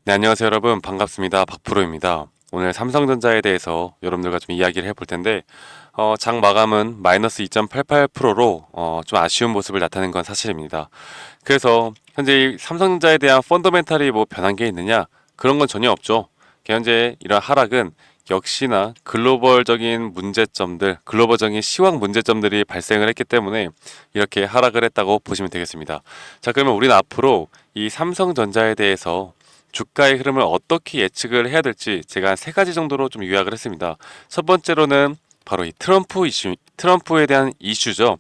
네, 안녕하세요 여러분. 반갑습니다. 박프로입니다. 오늘 삼성전자에 대해서 여러분들과 좀 이야기를 해볼 텐데 장 마감은 마이너스 2.88%로 좀 아쉬운 모습을 나타낸 건 사실입니다. 그래서 현재 이 삼성전자에 대한 펀더멘탈이 뭐 변한 게 있느냐? 그런 건 전혀 없죠. 현재 이런 하락은 역시나 글로벌적인 문제점들, 글로벌적인 시황 문제점들이 발생을 했기 때문에 이렇게 하락을 했다고 보시면 되겠습니다. 자, 그러면 우리는 앞으로 이 삼성전자에 대해서 주가의 흐름을 어떻게 예측을 해야 될지 제가 한 세 가지 정도로 좀 요약을 했습니다. 첫 번째로는 바로 이 트럼프 이슈, 트럼프에 대한 이슈죠.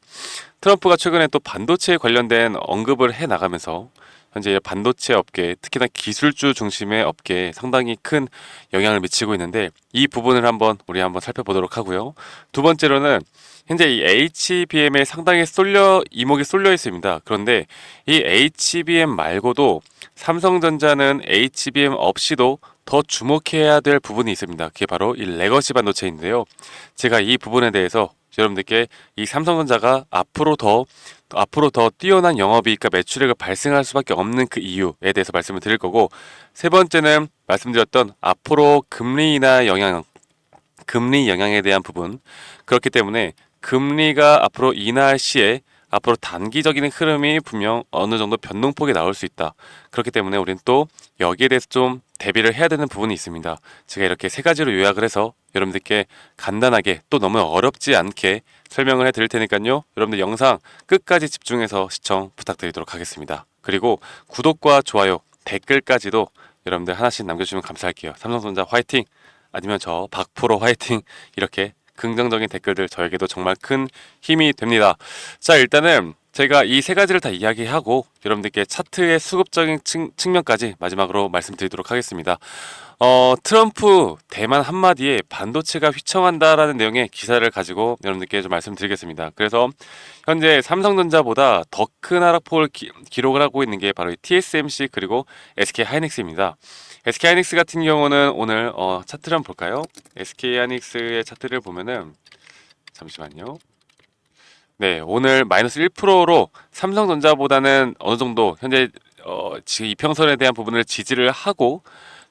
트럼프가 최근에 또 반도체에 관련된 언급을 해 나가면서 현재 반도체 업계, 특히나 기술주 중심의 업계에 상당히 큰 영향을 미치고 있는데 이 부분을 우리 한번 살펴보도록 하고요. 두 번째로는 현재 이 HBM에 상당히 이목이 쏠려 있습니다. 그런데 이 HBM 말고도 삼성전자는 HBM 없이도 더 주목해야 될 부분이 있습니다. 그게 바로 이 레거시 반도체인데요. 제가 이 부분에 대해서 여러분들께 이 삼성전자가 앞으로 더 뛰어난 영업이익과 매출액을 발생할 수밖에 없는 그 이유에 대해서 말씀을 드릴 거고, 세 번째는 말씀드렸던 앞으로 금리 영향에 대한 부분. 그렇기 때문에 금리가 앞으로 인하할 시에 앞으로 단기적인 흐름이 분명 어느 정도 변동폭이 나올 수 있다. 그렇기 때문에 우리는 또 여기에 대해서 좀 대비를 해야 되는 부분이 있습니다. 제가 이렇게 세 가지로 요약을 해서 여러분들께 간단하게 또 너무 어렵지 않게 설명을 해 드릴 테니까요. 여러분들 영상 끝까지 집중해서 시청 부탁드리도록 하겠습니다. 그리고 구독과 좋아요, 댓글까지도 여러분들 하나씩 남겨주시면 감사할게요. 삼성전자 화이팅! 아니면 저 박프로 화이팅! 이렇게 긍정적인 댓글들 저에게도 정말 큰 힘이 됩니다. 자, 일단은 제가 이 세 가지를 다 이야기하고 여러분들께 차트의 수급적인 측면까지 마지막으로 말씀드리도록 하겠습니다. 트럼프 대만 한마디에 반도체가 휘청한다라는 내용의 기사를 가지고 여러분들께 좀 말씀드리겠습니다. 그래서 현재 삼성전자보다 더 큰 하락폭을 기록을 하고 있는 게 바로 이 TSMC 그리고 SK 하이닉스입니다. SK하이닉스 같은 경우는 오늘 차트를 한번 볼까요? SK하이닉스의 차트를 보면은 잠시만요. 네, 오늘 마이너스 1%로 삼성전자보다는 어느 정도 현재 지금 이평선에 대한 부분을 지지를 하고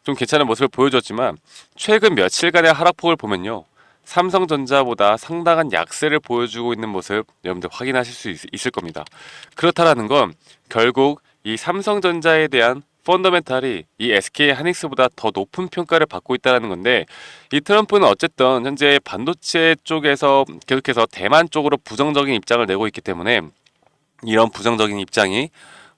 좀 괜찮은 모습을 보여줬지만 최근 며칠간의 하락폭을 보면요. 삼성전자보다 상당한 약세를 보여주고 있는 모습 여러분들 확인하실 수 있을 겁니다. 그렇다라는 건 결국 이 삼성전자에 대한 펀더멘탈이 이 SK 하이닉스보다 더 높은 평가를 받고 있다는 건데, 이 트럼프는 어쨌든 현재 반도체 쪽에서 계속해서 대만 쪽으로 부정적인 입장을 내고 있기 때문에 이런 부정적인 입장이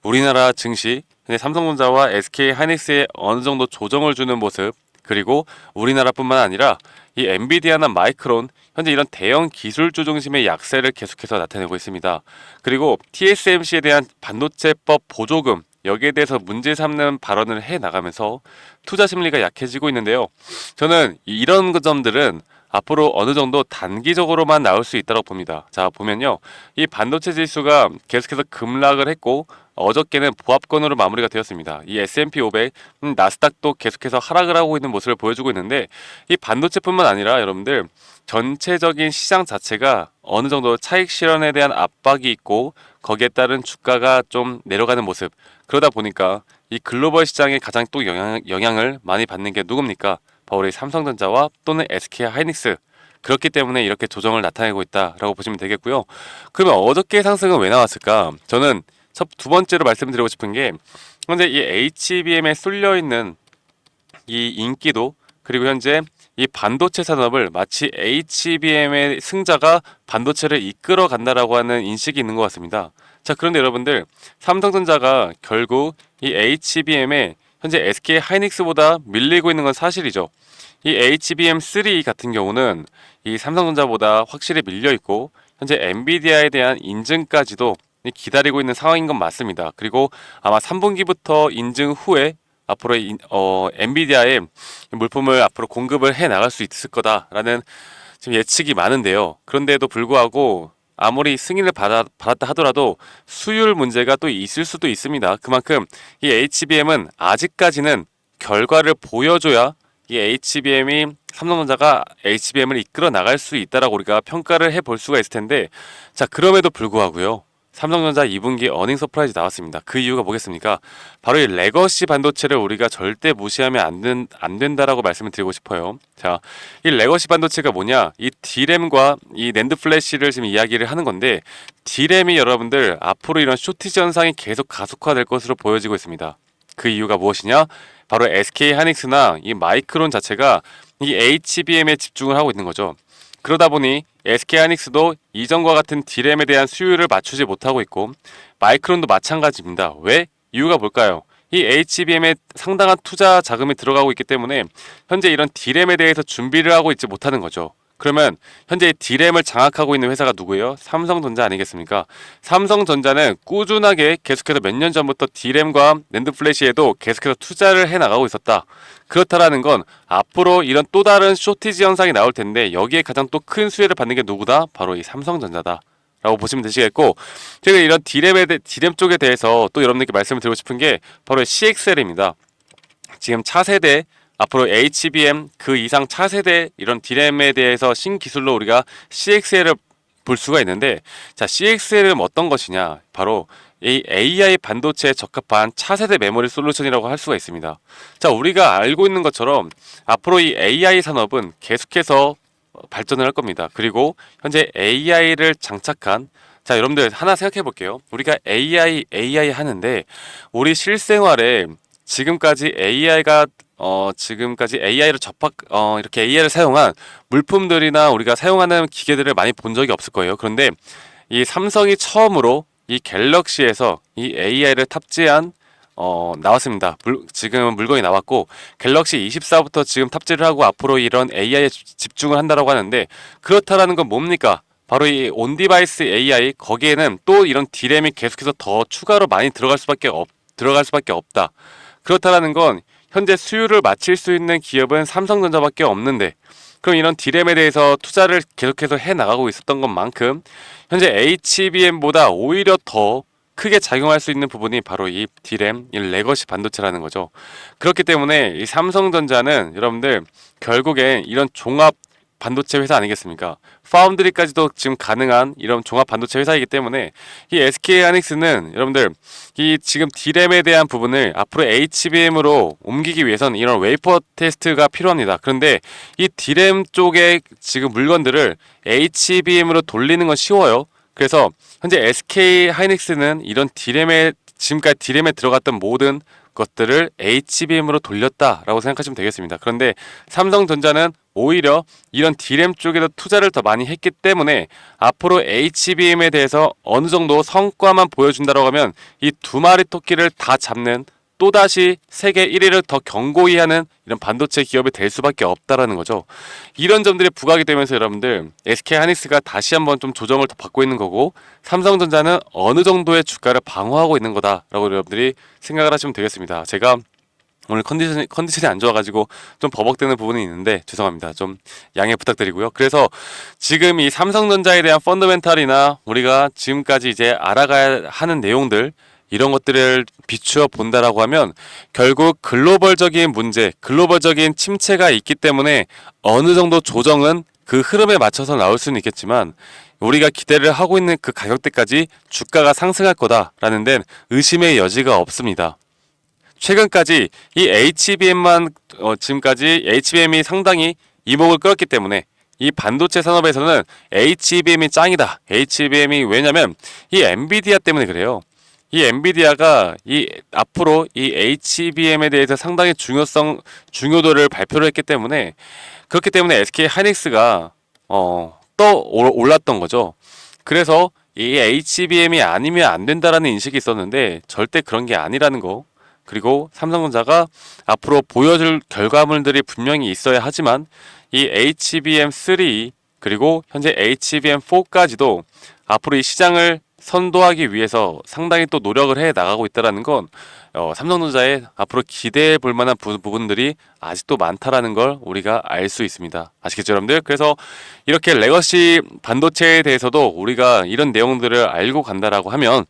우리나라 증시, 현재 삼성전자와 SK 하이닉스에 어느 정도 조정을 주는 모습, 그리고 우리나라뿐만 아니라 이 엔비디아나 마이크론, 현재 이런 대형 기술주 중심의 약세를 계속해서 나타내고 있습니다. 그리고 TSMC에 대한 반도체법 보조금, 여기에 대해서 문제 삼는 발언을 해 나가면서 투자 심리가 약해지고 있는데요. 저는 이런 점들은 앞으로 어느 정도 단기적으로만 나올 수 있다고 봅니다. 자, 보면요. 이 반도체 지수가 계속해서 급락을 했고 어저께는 보합권으로 마무리가 되었습니다. 이 S&P 500, 나스닥도 계속해서 하락을 하고 있는 모습을 보여주고 있는데, 이 반도체뿐만 아니라 여러분들 전체적인 시장 자체가 어느 정도 차익 실현에 대한 압박이 있고 거기에 따른 주가가 좀 내려가는 모습. 그러다 보니까 이 글로벌 시장에 가장 또 영향을 많이 받는 게 누굽니까? 바로 이 삼성전자와 또는 SK 하이닉스. 그렇기 때문에 이렇게 조정을 나타내고 있다라고 보시면 되겠고요. 그러면 어저께 상승은 왜 나왔을까? 저는 두 번째로 말씀드리고 싶은 게 현재 이 HBM에 쏠려 있는 이 인기도, 그리고 현재 이 반도체 산업을 마치 HBM의 승자가 반도체를 이끌어 간다라고 하는 인식이 있는 것 같습니다. 자, 그런데 여러분들 삼성전자가 결국 이 HBM에 현재 SK 하이닉스보다 밀리고 있는 건 사실이죠. 이 HBM3 같은 경우는 이 삼성전자보다 확실히 밀려 있고 현재 엔비디아에 대한 인증까지도 기다리고 있는 상황인 건 맞습니다. 그리고 아마 3분기부터 인증 후에 앞으로 엔비디아의 물품을 앞으로 공급을 해 나갈 수 있을 거다라는 지금 예측이 많은데요. 그런데도 불구하고 아무리 승인을 받았다 하더라도 수율 문제가 또 있을 수도 있습니다. 그만큼 이 HBM은 아직까지는 결과를 보여줘야 이 HBM이 삼성전자가 HBM을 이끌어 나갈 수 있다라고 우리가 평가를 해볼 수가 있을 텐데, 자, 그럼에도 불구하고요. 삼성전자 2분기 어닝 서프라이즈 나왔습니다. 그 이유가 뭐겠습니까? 바로 이 레거시 반도체를 우리가 절대 무시하면 안 된다라고 말씀을 드리고 싶어요. 자, 이 레거시 반도체가 뭐냐? 이 D램과 이 낸드 플래시를 지금 이야기를 하는 건데, D램이 여러분들 앞으로 이런 쇼티지 현상이 계속 가속화될 것으로 보여지고 있습니다. 그 이유가 무엇이냐? 바로 SK 하이닉스나 이 마이크론 자체가 이 HBM에 집중을 하고 있는 거죠. 그러다 보니 SK 하이닉스도 이전과 같은 D램에 대한 수요를 맞추지 못하고 있고, 마이크론도 마찬가지입니다. 왜? 이유가 뭘까요? 이 HBM에 상당한 투자 자금이 들어가고 있기 때문에 현재 이런 D램에 대해서 준비를 하고 있지 못하는 거죠. 그러면 현재 D램을 장악하고 있는 회사가 누구예요? 삼성전자 아니겠습니까? 삼성전자는 꾸준하게 계속해서 몇 년 전부터 D램과 낸드 플래시에도 계속해서 투자를 해 나가고 있었다. 그렇다라는 건 앞으로 이런 또 다른 쇼티지 현상이 나올 텐데, 여기에 가장 또 큰 수혜를 받는 게 누구다? 바로 이 삼성전자다 라고 보시면 되시겠고, 제가 이런 D램 쪽에 대해서 또 여러분들께 말씀을 드리고 싶은 게 바로 CXL입니다. 지금 차세대, 앞으로 HBM 그 이상 차세대 이런 D램에 대해서 신기술로 우리가 CXL을 볼 수가 있는데, 자, CXL은 어떤 것이냐? 바로 이 AI 반도체에 적합한 차세대 메모리 솔루션이라고 할 수가 있습니다. 자, 우리가 알고 있는 것처럼 앞으로 이 AI 산업은 계속해서 발전을 할 겁니다. 그리고 현재 AI를 장착한, 자, 여러분들 하나 생각해 볼게요. 우리가 AI 하는데, 우리 실생활에 지금까지 AI를 이렇게 AI를 사용한 물품들이나 우리가 사용하는 기계들을 많이 본 적이 없을 거예요. 그런데 이 삼성이 처음으로 이 갤럭시에서 이 AI를 탑재한 나왔습니다. 지금 물건이 나왔고, 갤럭시 24부터 지금 탑재를 하고 앞으로 이런 AI에 집중을 한다라고 하는데, 그렇다라는 건 뭡니까? 바로 이 온디바이스 AI, 거기에는 또 이런 D램이 계속해서 더 추가로 많이 들어갈 수밖에 없다. 그렇다라는 건 현재 수요를 맞출 수 있는 기업은 삼성전자밖에 없는데, 그럼 이런 D램에 대해서 투자를 계속해서 해 나가고 있었던 것만큼 현재 HBM보다 오히려 더 크게 작용할 수 있는 부분이 바로 이 D램, 이 레거시 반도체라는 거죠. 그렇기 때문에 이 삼성전자는 여러분들 결국엔 이런 종합 반도체 회사 아니겠습니까? 파운드리까지도 지금 가능한 이런 종합 반도체 회사이기 때문에 이 SK 하이닉스는 여러분들 이 지금 D램에 대한 부분을 앞으로 HBM으로 옮기기 위해서는 이런 웨이퍼 테스트가 필요합니다. 그런데 이 D램 쪽의 지금 물건들을 HBM으로 돌리는 건 쉬워요. 그래서 현재 SK 하이닉스는 이런 지금까지 D램에 들어갔던 모든 것들을 HBM으로 돌렸다라고 생각하시면 되겠습니다. 그런데 삼성전자는 오히려 이런 D램 쪽에도 투자를 더 많이 했기 때문에 앞으로 HBM에 대해서 어느 정도 성과만 보여준다고 하면 이 두 마리 토끼를 다 잡는, 또다시 세계 1위를 더 견고히 하는 이런 반도체 기업이 될 수밖에 없다라는 거죠. 이런 점들이 부각이 되면서 여러분들 SK 하이닉스가 다시 한번 좀 조정을 더 받고 있는 거고, 삼성전자는 어느 정도의 주가를 방어하고 있는 거다라고 여러분들이 생각을 하시면 되겠습니다. 제가 오늘 컨디션이 안 좋아가지고 좀 버벅대는 부분이 있는데 죄송합니다. 좀 양해 부탁드리고요. 그래서 지금 이 삼성전자에 대한 펀더멘탈이나 우리가 지금까지 이제 알아가야 하는 내용들, 이런 것들을 비추어 본다라고 하면 결국 글로벌적인 문제, 글로벌적인 침체가 있기 때문에 어느 정도 조정은 그 흐름에 맞춰서 나올 수는 있겠지만, 우리가 기대를 하고 있는 그 가격대까지 주가가 상승할 거다라는 데는 의심의 여지가 없습니다. 최근까지 이 지금까지 HBM이 상당히 이목을 끌었기 때문에 이 반도체 산업에서는 HBM이 짱이다. HBM이 왜냐면 이 엔비디아 때문에 그래요. 이 엔비디아가 앞으로 이 HBM에 대해서 상당히 중요도를 발표를 했기 때문에, 그렇기 때문에 SK 하이닉스가 또 올랐던 거죠. 그래서 이 HBM이 아니면 안 된다라는 인식이 있었는데 절대 그런 게 아니라는 거. 그리고 삼성전자가 앞으로 보여줄 결과물들이 분명히 있어야 하지만 이 HBM3 그리고 현재 HBM4까지도 앞으로 이 시장을 선도하기 위해서 상당히 또 노력을 해 나가고 있다라는 건 삼성전자의 앞으로 기대해 볼 만한 부분들이 아직도 많다라는 걸 우리가 알 수 있습니다. 아시겠죠, 여러분들? 그래서 이렇게 레거시 반도체에 대해서도 우리가 이런 내용들을 알고 간다라고 하면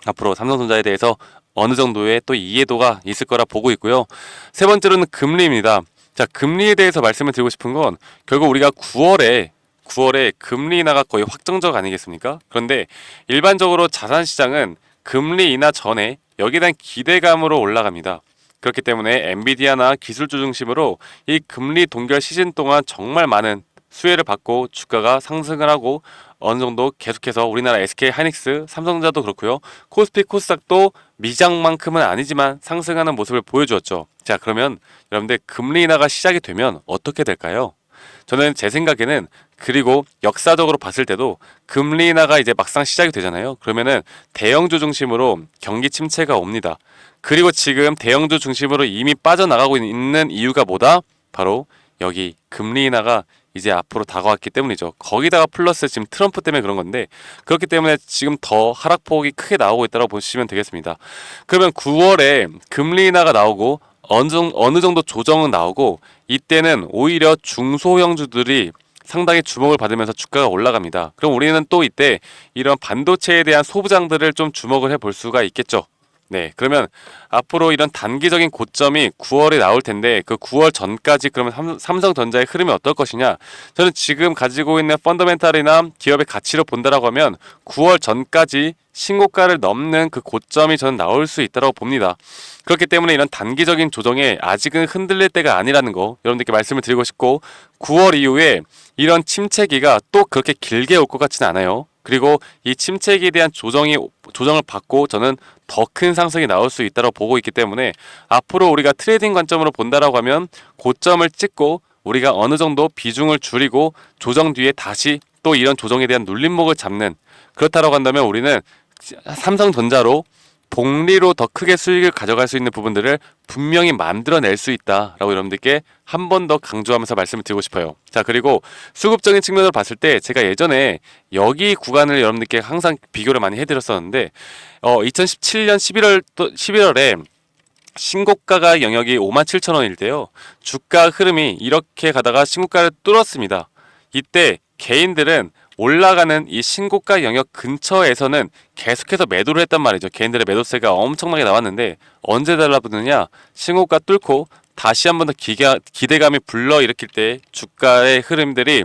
앞으로 삼성전자에 대해서 어느 정도의 또 이해도가 있을 거라 보고 있고요. 세 번째로는 금리입니다. 자, 금리에 대해서 말씀을 드리고 싶은 건 결국 우리가 9월에 금리 인하가 거의 확정적 아니겠습니까? 그런데 일반적으로 자산 시장은 금리 인하 전에 여기에 대한 기대감으로 올라갑니다. 그렇기 때문에 엔비디아나 기술주 중심으로 이 금리 동결 시즌 동안 정말 많은 수혜를 받고 주가가 상승을 하고 어느 정도 계속해서 우리나라 SK 하이닉스, 삼성전자도 그렇고요. 코스피, 코스닥도 미장만큼은 아니지만 상승하는 모습을 보여주었죠. 자, 그러면 여러분들 금리 인하가 시작이 되면 어떻게 될까요? 저는 제 생각에는 그리고 역사적으로 봤을 때도 금리 인하가 이제 막상 시작이 되잖아요. 그러면은 대형주 중심으로 경기 침체가 옵니다. 그리고 지금 대형주 중심으로 이미 빠져나가고 있는 이유가 뭐다? 바로 여기 금리 인하가 이제 앞으로 다가왔기 때문이죠. 거기다가 플러스 지금 트럼프 때문에 그런 건데 그렇기 때문에 지금 더 하락폭이 크게 나오고 있다고 보시면 되겠습니다. 그러면 9월에 금리 인하가 나오고 어느 정도 조정은 나오고 이때는 오히려 중소형주들이 상당히 주목을 받으면서 주가가 올라갑니다. 그럼 우리는 또 이때 이런 반도체에 대한 소부장들을 좀 주목을 해볼 수가 있겠죠. 네, 그러면 앞으로 이런 단기적인 고점이 9월에 나올 텐데 그 9월 전까지 그러면 삼성전자의 흐름이 어떨 것이냐? 저는 지금 가지고 있는 펀더멘탈이나 기업의 가치로 본다라고 하면 9월 전까지 신고가를 넘는 그 고점이 저는 나올 수 있다고 봅니다. 그렇기 때문에 이런 단기적인 조정에 아직은 흔들릴 때가 아니라는 거 여러분들께 말씀을 드리고 싶고 9월 이후에 이런 침체기가 또 그렇게 길게 올 것 같지는 않아요. 그리고 이 침체기에 대한 조정을 받고 저는 더 큰 상승이 나올 수 있다고 보고 있기 때문에 앞으로 우리가 트레이딩 관점으로 본다라고 하면 고점을 찍고 우리가 어느 정도 비중을 줄이고 조정 뒤에 다시 또 이런 조정에 대한 눌림목을 잡는 그렇다라고 한다면 우리는 삼성전자로 복리로 더 크게 수익을 가져갈 수 있는 부분들을 분명히 만들어낼 수 있다라고 여러분들께 한 번 더 강조하면서 말씀을 드리고 싶어요. 자, 그리고 수급적인 측면으로 봤을 때 제가 예전에 여기 구간을 여러분들께 항상 비교를 많이 해드렸었는데 2017년 11월에 신고가가 영역이 57,000원일 때요. 주가 흐름이 이렇게 가다가 신고가를 뚫었습니다. 이때 개인들은 올라가는 이 신고가 영역 근처에서는 계속해서 매도를 했단 말이죠. 개인들의 매도세가 엄청나게 나왔는데 언제 달라붙느냐? 신고가 뚫고 다시 한 번 더 기대감이 불러일으킬 때 주가의 흐름들이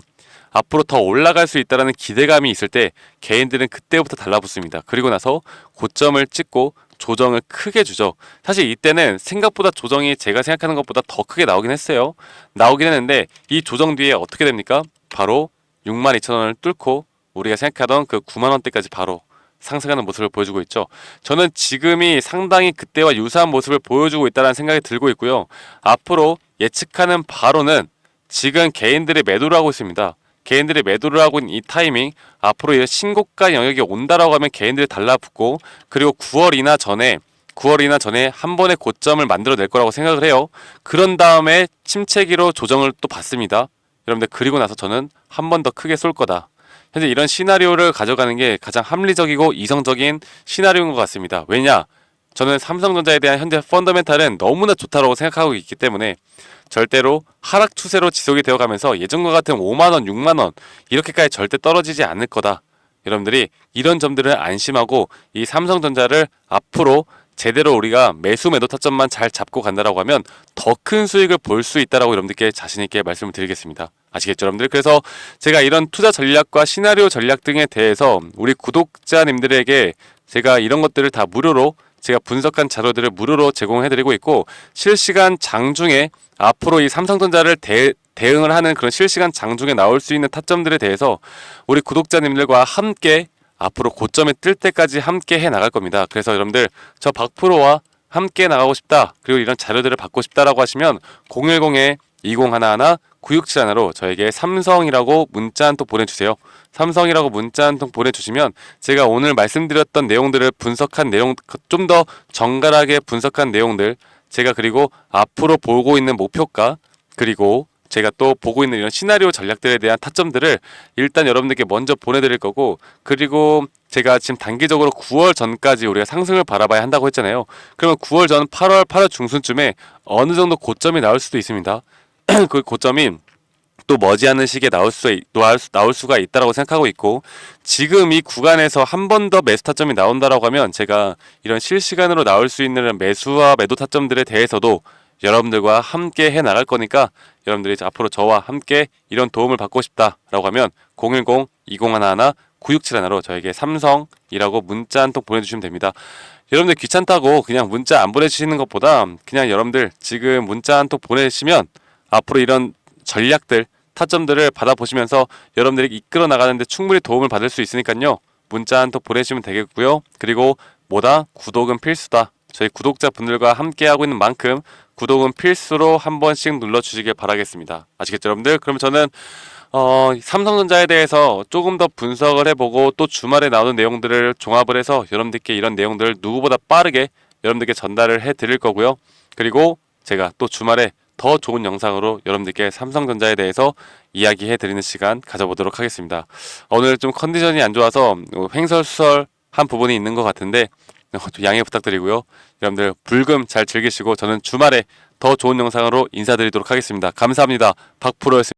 앞으로 더 올라갈 수 있다는 기대감이 있을 때 개인들은 그때부터 달라붙습니다. 그리고 나서 고점을 찍고 조정을 크게 주죠. 사실 이때는 생각보다 조정이 제가 생각하는 것보다 더 크게 나오긴 했어요. 나오긴 했는데 이 조정 뒤에 어떻게 됩니까? 바로 62,000원을 뚫고 우리가 생각하던 그 9만원대까지 바로 상승하는 모습을 보여주고 있죠. 저는 지금이 상당히 그때와 유사한 모습을 보여주고 있다는 생각이 들고 있고요. 앞으로 예측하는 바로는 지금 개인들이 매도를 하고 있습니다. 개인들이 매도를 하고 있는 이 타이밍 앞으로 이 신고가 영역이 온다라고 하면 개인들이 달라붙고 그리고 9월 이나 전에 한 번의 고점을 만들어낼 거라고 생각을 해요. 그런 다음에 침체기로 조정을 또 받습니다. 여러분들 그리고 나서 저는 한 번 더 크게 쏠 거다. 현재 이런 시나리오를 가져가는 게 가장 합리적이고 이성적인 시나리오인 것 같습니다. 왜냐? 저는 삼성전자에 대한 현재 펀더멘탈은 너무나 좋다고 생각하고 있기 때문에 절대로 하락 추세로 지속이 되어가면서 예전과 같은 5만원, 6만원 이렇게까지 절대 떨어지지 않을 거다. 여러분들이 이런 점들을 안심하고 이 삼성전자를 앞으로 제대로 우리가 매수 매도 타점만 잘 잡고 간다라고 하면 더 큰 수익을 볼 수 있다라고 여러분들께 자신있게 말씀을 드리겠습니다. 아시겠죠, 여러분들? 그래서 제가 이런 투자 전략과 시나리오 전략 등에 대해서 우리 구독자님들에게 제가 이런 것들을 다 무료로 제가 분석한 자료들을 무료로 제공해드리고 있고 실시간 장중에 앞으로 이 삼성전자를 대응을 하는 그런 실시간 장중에 나올 수 있는 타점들에 대해서 우리 구독자님들과 함께 앞으로 고점에 뜰 때까지 함께 해 나갈 겁니다. 그래서 여러분들 저 박프로와 함께 나가고 싶다 그리고 이런 자료들을 받고 싶다라고 하시면 010-2011-9671로 저에게 삼성이라고 문자 한 통 보내주세요. 삼성이라고 문자 한 통 보내주시면 제가 오늘 말씀드렸던 내용들을 분석한 내용 좀 더 정갈하게 분석한 내용들 제가 그리고 앞으로 보고 있는 목표가 그리고 제가 또 보고 있는 이런 시나리오 전략들에 대한 타점들을 일단 여러분들께 먼저 보내드릴 거고 그리고 제가 지금 단기적으로 9월 전까지 우리가 상승을 바라봐야 한다고 했잖아요. 그러면 9월 전 8월 중순쯤에 어느 정도 고점이 나올 수도 있습니다. 그 고점이 또 머지않은 시기에 나올 수가 있다라고 생각하고 있고 지금 이 구간에서 한 번 더 매수 타점이 나온다라고 하면 제가 이런 실시간으로 나올 수 있는 매수와 매도 타점들에 대해서도 여러분들과 함께 해 나갈 거니까 여러분들이 앞으로 저와 함께 이런 도움을 받고 싶다라고 하면 010-2011-9671로 저에게 삼성이라고 문자 한 통 보내주시면 됩니다. 여러분들 귀찮다고 그냥 문자 안 보내주시는 것보다 그냥 여러분들 지금 문자 한 통 보내시면 앞으로 이런 전략들, 타점들을 받아보시면서 여러분들이 이끌어 나가는데 충분히 도움을 받을 수 있으니까요. 문자 한 통 보내시면 되겠고요. 그리고 뭐다? 구독은 필수다. 저희 구독자분들과 함께하고 있는 만큼 구독은 필수로 한 번씩 눌러주시길 바라겠습니다. 아시겠죠, 여러분들? 그럼 저는 삼성전자에 대해서 조금 더 분석을 해보고 또 주말에 나오는 내용들을 종합을 해서 여러분들께 이런 내용들을 누구보다 빠르게 여러분들께 전달을 해드릴 거고요. 그리고 제가 또 주말에 더 좋은 영상으로 여러분들께 삼성전자에 대해서 이야기해드리는 시간 가져보도록 하겠습니다. 오늘 좀 컨디션이 안 좋아서 횡설수설한 부분이 있는 것 같은데 좀 양해 부탁드리고요. 여러분들 불금 잘 즐기시고 저는 주말에 더 좋은 영상으로 인사드리도록 하겠습니다. 감사합니다. 박프로였습니다.